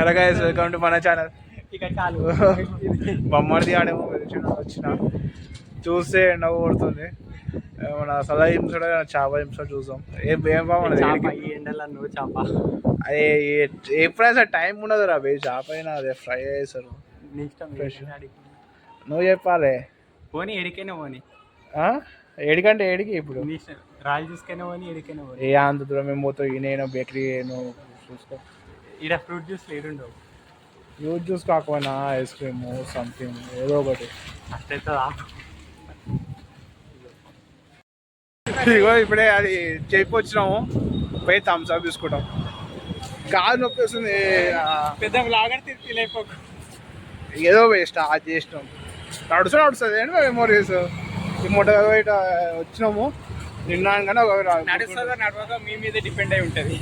Hello guys, welcome to మన channel. ఇక చాలు. బొమ్మడిది ఆడేమో వచ్చిన చూస్తే ఎండ కొడుతుంది. మన సలహా హింస చేప హింస చూసాం. ఏం ఎండలో నువ్వు చేప అదే ఎప్పుడైనా టైం ఉండదు రా బే. చేప అయినా అదే ఫ్రై చేస్తారు. ఫ్రెష్ నువ్వు చెప్పాలి. పోనీ ఎడికైనా పోనీ. ఏడికంటే ఏడికి ఇప్పుడు రాళ్ళు చూసుకైనా పోనీ ఎడికైనా పోనీ. ఏ అంత దూరం మేము పోతావు. ఈయన బేకరీ చూసుకో. ఇక్కడ ఫ్రూట్ జ్యూస్ లేడుండవు. ఫ్రూట్ జ్యూస్ కాకపోయినా ఐస్ క్రీమ్ సంథింగ్ ఏదో ఒకటి అట్లయితే ఇగో ఇప్పుడే అది చెప్పొచ్చినాము. పోయి థమ్స్ అప్ తీసుకుంటాం. కాదు నొప్పి వస్తుంది. పెద్ద లాగా తిరిగిపోకు. ఏదో వేస్ట్ అది చేసినాం. నడుస్తుంది ఏంటి మెమోరీస్. ఈ మూట బయట వచ్చినాము నిన్నాను కానీ నడవక మీ మీద డిపెండ్ అయి ఉంటుంది.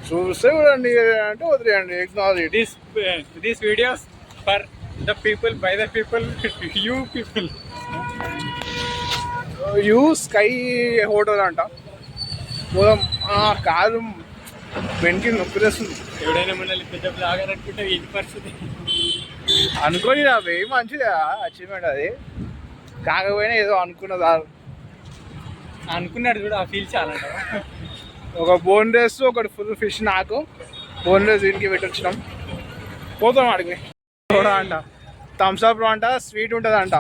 చూస్తే చూడండి అంటే వదిలేయండి. Ignore it. This videos for the people, by the people, you people. You sky hotel అంట. పోదాం. కాదు వెనక్కి నొప్పి తెస్తుంది. ఎవడైనా మనల్ని పెద్ద బ్లాగర్ అనుకుంటే ఏంటి పరిస్థితి అనుకోని అవి మంచిది అచీవ్మెంట్. అది కాకపోయినా ఏదో అనుకున్నది అనుకున్నాడు కూడా. ఆ ఫీల్ చాలా ఒక బోన్ రేస్ ఒకటి ఫుల్ ఫిష్. నాకు బోన్ రేస్ దీనికి పెట్టొచ్చినాం. పోతాం అడిగి సోడా అంట, థమ్స్ అప్ అంట, స్వీట్ ఉంటుంది అంట,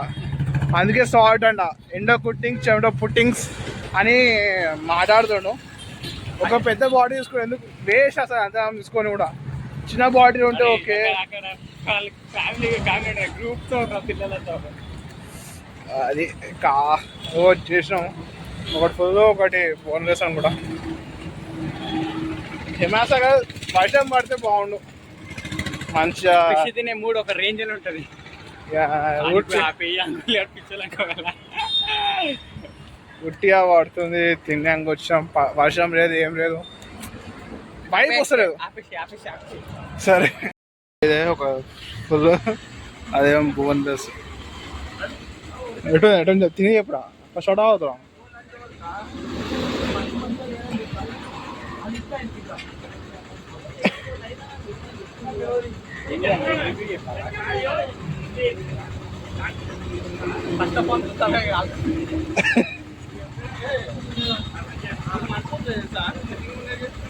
అందుకే సాల్ట్ అంట. ఎండో కుట్టింగ్స్ చెమటో పుట్టింగ్స్ అని మాట్లాడుతాడు. ఒక పెద్ద బాడీ తీసుకుని ఎందుకు వేస్ట్ అసలు అంత తీసుకొని కూడా. చిన్న బాడీ ఉంటే ఓకే. గ్రూప్తో పిల్లలతో అది చేసినాం. ఒకటి ఫుల్ ఒకటి బోన్ రేస్ అని కూడా. హిమాసగా వర్షం పడితే బాగుండు. మంచిగా తినే మూడు ఒక రేంజ్ లో ఉంటుంది. ఉట్టిగా పడుతుంది. తిన్నాక వచ్చాం. వర్షం లేదు, ఏం లేదు, బయటకు వస్తలేదు. సరే ఇదే ఒక ఫుల్ అదేం బోన్ రేస్. ఎటు తిని చెప్పురా. ఫస్ట్ అవుతాం.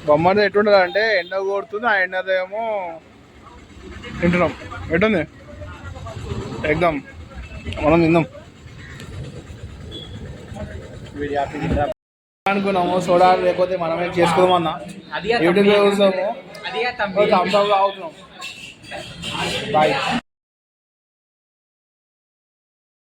బొమ్మది ఎటుండదు అంటే ఎండ కొడుతుంది. ఆ ఎండలో ఏమో తింటున్నాం. ఎటుంది ఎగ్దాం మనం తిందాం అనుకున్నాము. సోడా లేకపోతే మనమే చేసుకోమన్నా యూట్యూబ్లో చూసాము. థమ్స్ అప్ అవుతున్నాం. బాయ్.